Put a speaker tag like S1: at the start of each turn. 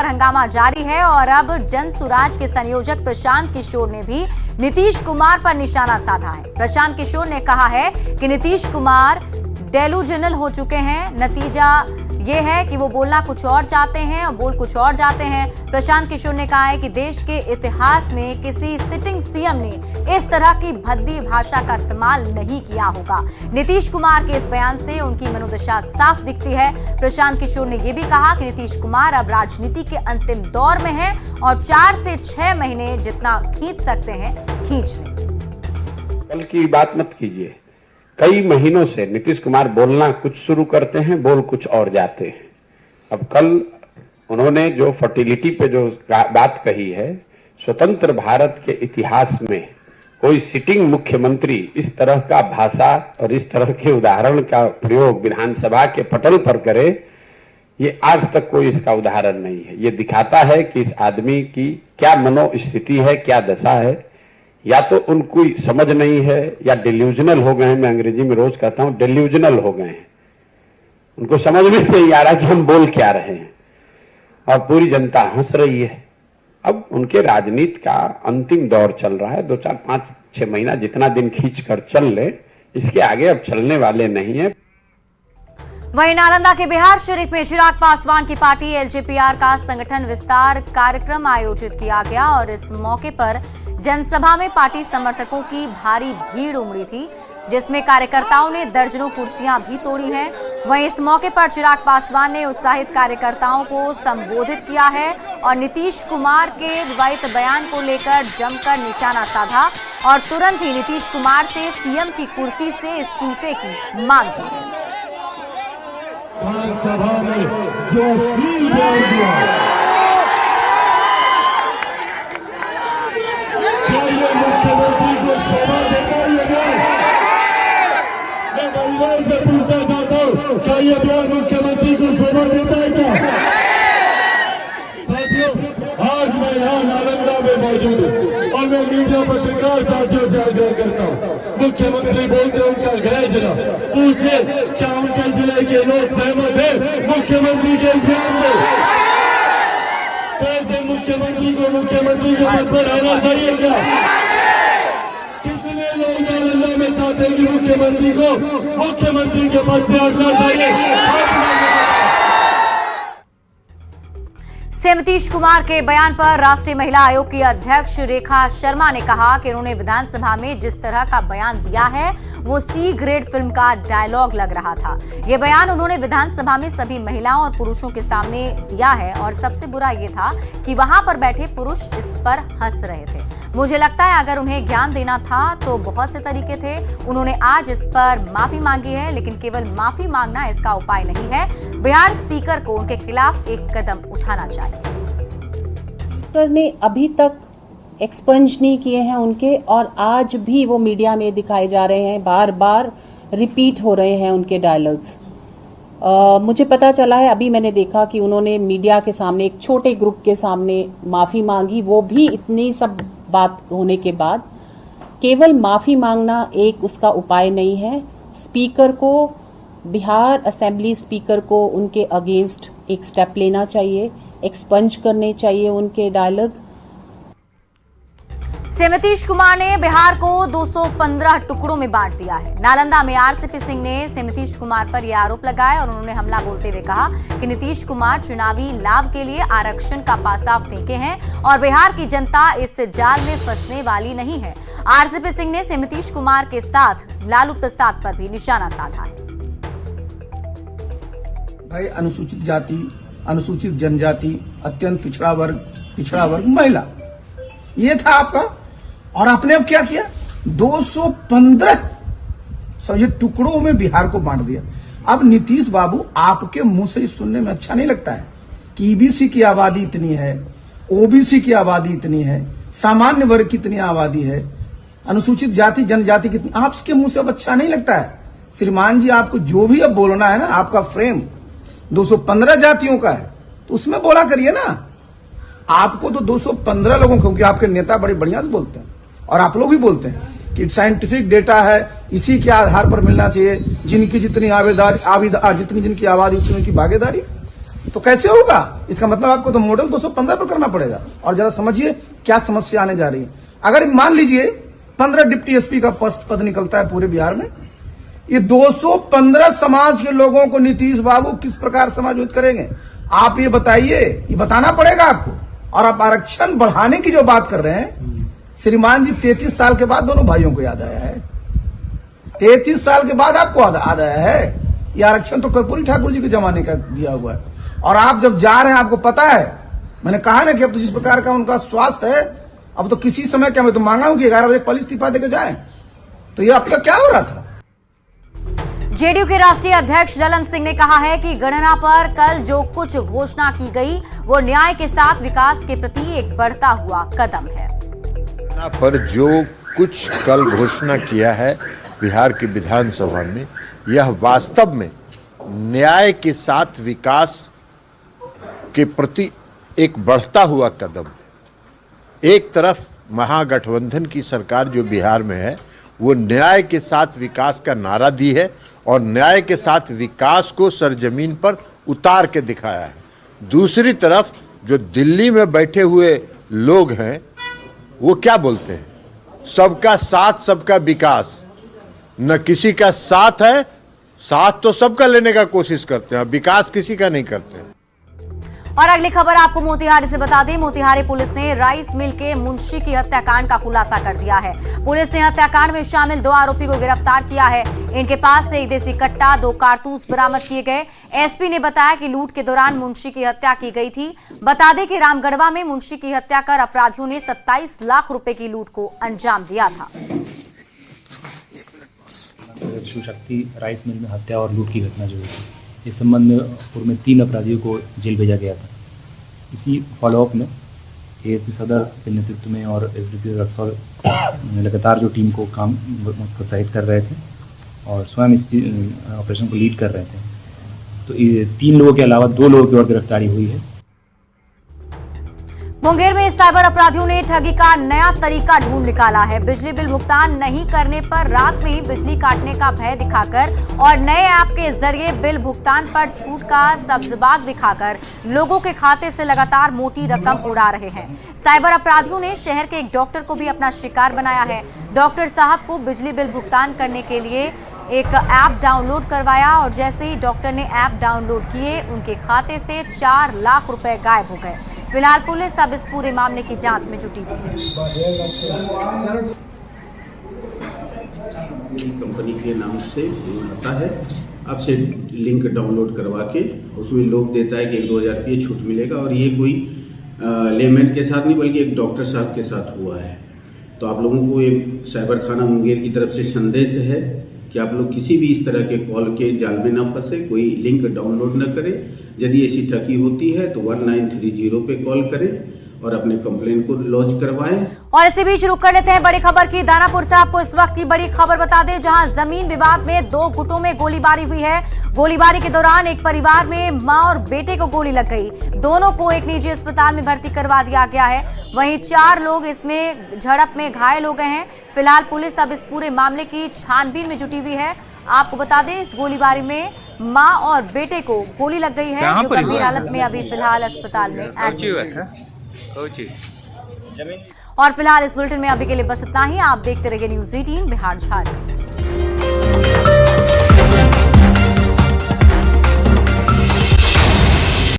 S1: हंगामा जारी है और अब जन सुराज के संयोजक प्रशांत किशोर ने भी नीतीश कुमार पर निशाना साधा है। प्रशांत किशोर ने कहा है कि नीतीश कुमार डेलूजनल हो चुके हैं। नतीजा ये है कि वो बोलना कुछ और चाहते हैं और बोल कुछ और जाते हैं। प्रशांत किशोर ने कहा है कि देश के इतिहास में किसी सिटिंग सीएम ने इस तरह की भद्दी भाषा का इस्तेमाल नहीं किया होगा। नीतीश कुमार के इस बयान से उनकी मनोदशा साफ दिखती है। प्रशांत किशोर ने यह भी कहा कि नीतीश कुमार अब राजनीति के अंतिम दौर में हैं और 4 से 6 महीने जितना खींच सकते हैं खींच लें।
S2: कल की बात मत कीजिए। कई महीनों से नीतीश कुमार बोलना कुछ शुरू करते हैं, बोल कुछ और जाते हैं। अब कल उन्होंने जो फर्टिलिटी पे जो बात कही है, स्वतंत्र भारत के इतिहास में कोई सिटिंग मुख्यमंत्री इस तरह का भाषा और इस तरह के उदाहरण का प्रयोग विधानसभा के पटल पर करे, ये आज तक कोई इसका उदाहरण नहीं है। ये दिखाता है कि इस आदमी की क्या मनोस्थिति है, क्या दशा है। या तो उनको समझ नहीं है या डिल्यूजनल हो गए हैं। मैं अंग्रेजी में रोज कहता हूं डिल्यूजनल हो गए हैं। उनको समझ में नहीं आ रहा कि हम बोल क्या रहे हैं और पूरी जनता हंस रही है। अब उनके राजनीति का अंतिम दौर चल रहा है। 2, 4, 5, 6 महीना जितना दिन खींच कर चल ले, इसके आगे अब चलने वाले नहीं है।
S1: वहीं नालंदा के बिहार शरीफ में चिराग पासवान की पार्टी एलजेपीआर का संगठन विस्तार कार्यक्रम आयोजित किया गया और इस मौके पर जनसभा में पार्टी समर्थकों की भारी भीड़ उमड़ी थी, जिसमें कार्यकर्ताओं ने दर्जनों कुर्सियां भी तोड़ी हैं। वहीं इस मौके पर चिराग पासवान ने उत्साहित कार्यकर्ताओं को संबोधित किया है और नीतीश कुमार के विवादित बयान को लेकर जमकर निशाना साधा और तुरंत ही नीतीश कुमार से सीएम की कुर्सी से इस्तीफे की मांग की।
S3: विधानसभा में जो फील दिया, क्या ये मुख्यमंत्री को शोभा देता है? मैं परिवार से पूछना चाहता हूँ, क्या ये बयान मुख्यमंत्री को शोभा देता है क्या? साथियों, आज मैं यहाँ नालंदा में मौजूद हूँ और मैं मीडिया पत्रकार साथियों से आग्रह करता हूँ, मुख्यमंत्री बोलते उनका गृह जिला पूछे, क्या उनके जिले के लोग सहमत हैं मुख्यमंत्री के इस बयान से? कैसे मुख्यमंत्री को मुख्यमंत्री के पद पर रहना चाहिए क्या? कितने लोग नालंदा में चाहते हैं कि मुख्यमंत्री को मुख्यमंत्री के पद से हटना चाहिए?
S1: नीतीश कुमार के बयान पर राष्ट्रीय महिला आयोग की अध्यक्ष रेखा शर्मा ने कहा कि उन्होंने विधानसभा में जिस तरह का बयान दिया है वो सी ग्रेड फिल्म का डायलॉग लग रहा था। ये बयान उन्होंने विधानसभा में सभी महिलाओं और पुरुषों के सामने दिया है और सबसे बुरा ये था कि वहां पर बैठे पुरुष इस पर हंस रहे थे। मुझे लगता है अगर उन्हें ज्ञान देना था तो बहुत से तरीके थे। उन्होंने आज इस पर माफी मांगी है, लेकिन केवल माफी मांगना इसका उपाय नहीं है। बिहार स्पीकर को उनके खिलाफ एक कदम उठाना चाहिए।
S4: स्पीकर ने अभी तक एक्सपंज नहीं किए हैं उनके, और आज भी वो मीडिया में दिखाए जा रहे हैं, बार बार रिपीट हो रहे हैं उनके डायलॉग्स। मुझे पता चला है, अभी मैंने देखा कि उन्होंने मीडिया के सामने एक छोटे ग्रुप के सामने माफी मांगी, वो भी इतनी सब बात होने के बाद। केवल माफी मांगना एक उसका उपाय नहीं है। स्पीकर को, बिहार असेंबली स्पीकर को उनके अगेंस्ट एक स्टेप लेना चाहिए, एक्सपंज करने चाहिए उनके डायलॉग।
S1: नीतीश कुमार ने बिहार को 215 टुकड़ों में बांट दिया है। नालंदा में आरसीपी सिंह ने नीतीश कुमार पर यह आरोप लगाया और उन्होंने हमला बोलते हुए कहा कि नीतीश कुमार चुनावी लाभ के लिए आरक्षण का पासा फेंके हैं और बिहार की जनता इस जाल में फंसने वाली नहीं है। आरसीपी सिंह ने नीतीश कुमार के साथ लालू प्रसाद पर भी निशाना साधा है।
S5: भाई, अनुसूचित जाति, अनुसूचित जनजाति, अत्यंत पिछड़ा वर्ग, महिला, ये था आपका। और आपने अब क्या किया? 215 समझे टुकड़ों में बिहार को बांट दिया। अब नीतीश बाबू, आपके मुंह से सुनने में अच्छा नहीं लगता है कि ईबीसी की आबादी इतनी है, ओबीसी की आबादी इतनी है, सामान्य वर्ग की इतनी आबादी है, अनुसूचित जाति जनजाति कितनी, आपके मुंह से अब अच्छा नहीं लगता है। श्रीमान जी, आपको जो भी अब बोलना है ना, आपका फ्रेम 215 जातियों का है, तो उसमें बोला करिए ना। आपको तो 215 लोगों, क्योंकि आपके नेता बड़े बढ़िया से बोलते हैं और आप लोग भी बोलते हैं कि साइंटिफिक डेटा है, इसी के आधार पर मिलना चाहिए, जिनकी जितनी जिनकी आबादी उतनी की भागीदारी। तो कैसे होगा? इसका मतलब आपको तो मॉडल 215 पर करना पड़ेगा। और जरा समझिए क्या समस्या आने जा रही है। अगर मान लीजिए 15 डिप्टी एसपी का पद निकलता है पूरे बिहार में, ये 215 समाज के लोगों को नीतीश बाबू किस प्रकार समायोजित करेंगे? आप ये बताइए, ये बताना पड़ेगा आपको। और आप आरक्षण बढ़ाने की जो बात कर रहे हैं, श्रीमान जी 33 साल के बाद दोनों भाइयों को याद आया है। 33 साल के बाद आपको याद आया है। ये आरक्षण तो कर्पूरी ठाकुर जी के जमाने का दिया हुआ है। और आप जब जा रहे हैं, आपको पता है, मैंने कहा ना कि अब तो जिस प्रकार का उनका स्वास्थ्य है, अब तो किसी समय क्या मैं तो मांगा हूं कि 11 बजे कल इस्तीफा देकर जाए। तो ये अब तक क्या हो रहा था?
S1: जेडीयू के राष्ट्रीय अध्यक्ष ललन सिंह ने कहा है कि गणना पर कल जो कुछ घोषणा की गई वो न्याय के साथ विकास के प्रति एक बढ़ता हुआ कदम है।
S6: पर जो कुछ कल घोषणा किया है बिहार की विधानसभा में, यह वास्तव में न्याय के साथ विकास के प्रति एक बढ़ता हुआ कदम है। एक तरफ महागठबंधन की सरकार जो बिहार में है, वो न्याय के साथ विकास का नारा दी है और न्याय के साथ विकास को सरजमीन पर उतार के दिखाया है। दूसरी तरफ जो दिल्ली में बैठे हुए लोग हैं, वो क्या बोलते हैं? सबका साथ सबका विकास। न किसी का साथ है, साथ तो सबका लेने का कोशिश करते हैं, विकास किसी का नहीं करते।
S1: और अगली खबर आपको मोतिहारी से बता दें। मोतिहारी पुलिस ने राइस मिल के मुंशी की हत्याकांड का खुलासा कर दिया है। पुलिस ने हत्याकांड में शामिल 2 आरोपी को गिरफ्तार किया है। इनके पास से एक देसी कट्टा, 2 कारतूस बरामद किए गए। एसपी ने बताया कि लूट के दौरान मुंशी की हत्या की गई थी। बता दें कि रामगढ़वा में मुंशी की हत्या कर अपराधियों ने 27 लाख रुपए की लूट को अंजाम दिया था।
S7: शिव शक्ति राइस मिल में हत्या और लूट की घटना जो हुई थी, इस संबंध में पूर्व में 3 अपराधियों को जेल भेजा गया था। इसी फॉलोअप में एएसपी सदर के नेतृत्व में और एसडीपी रक्सौल लगातार जो टीम को काम प्रोत्साहित कर रहे थे और स्वयं इस ऑपरेशन को लीड कर रहे थे। तो 3 लोगों के अलावा 2 लोगों की और गिरफ्तारी हुई है।
S1: मुंगेर में साइबर अपराधियों ने ठगी का नया तरीका ढूंढ निकाला है। बिजली बिल भुगतान नहीं करने पर रात में ही बिजली काटने का भय दिखाकर और नए ऐप के जरिए बिल भुगतान पर छूट का सब्जबाग दिखाकर लोगों के खाते से लगातार मोटी रकम उड़ा रहे हैं। साइबर अपराधियों ने शहर के एक डॉक्टर को भी अपना शिकार बनाया है। डॉक्टर साहब को बिजली बिल भुगतान करने के लिए एक ऐप डाउनलोड करवाया और जैसे ही डॉक्टर ने ऐप डाउनलोड किए, उनके खाते से 4 लाख रुपए गायब हो गए। फिलहाल पुलिस अब इस पूरे मामले की जांच में जुटी हुई है।
S8: कंपनी के नाम से आता है, आपसे लिंक डाउनलोड करवा के उसमें लोग देता है कि 1-2 हज़ार रुपये छूट मिलेगा। और ये कोई लेमेंट के साथ नहीं बल्कि एक डॉक्टर साहब के साथ हुआ है। तो आप लोगों को ये साइबर थाना मुंगेर की तरफ से संदेश है कि आप लोग किसी भी इस तरह के कॉल के जाल में न फंसे, कोई लिंक डाउनलोड न करें। यदि ऐसी ठगी होती है तो 1930 पे कॉल करें और अपने कंप्लेन को लॉन्च करवाएं।
S1: और इसी बीच रुक कर लेते हैं बड़ी खबर की। दानापुर से आपको इस वक्त की बड़ी खबर बता दें, जहां जमीन विवाद में 2 गुटों में गोलीबारी हुई है। गोलीबारी के दौरान एक परिवार में मां और बेटे को गोली लग गई। दोनों को एक निजी अस्पताल में भर्ती करवा दिया गया है। वहीं 4 लोग इसमें झड़प में घायल हो गए हैं। फिलहाल पुलिस अब इस पूरे मामले की छानबीन में जुटी हुई है। आपको बता दें, इस गोलीबारी में मां और बेटे को गोली लग गई है, जो गंभीर हालत में अभी फिलहाल अस्पताल में एडमिट है। और फिलहाल इस बुलेटिन में अभी के लिए बस इतना ही। आप देखते रहिए न्यूज़ 18 बिहार झारखंड।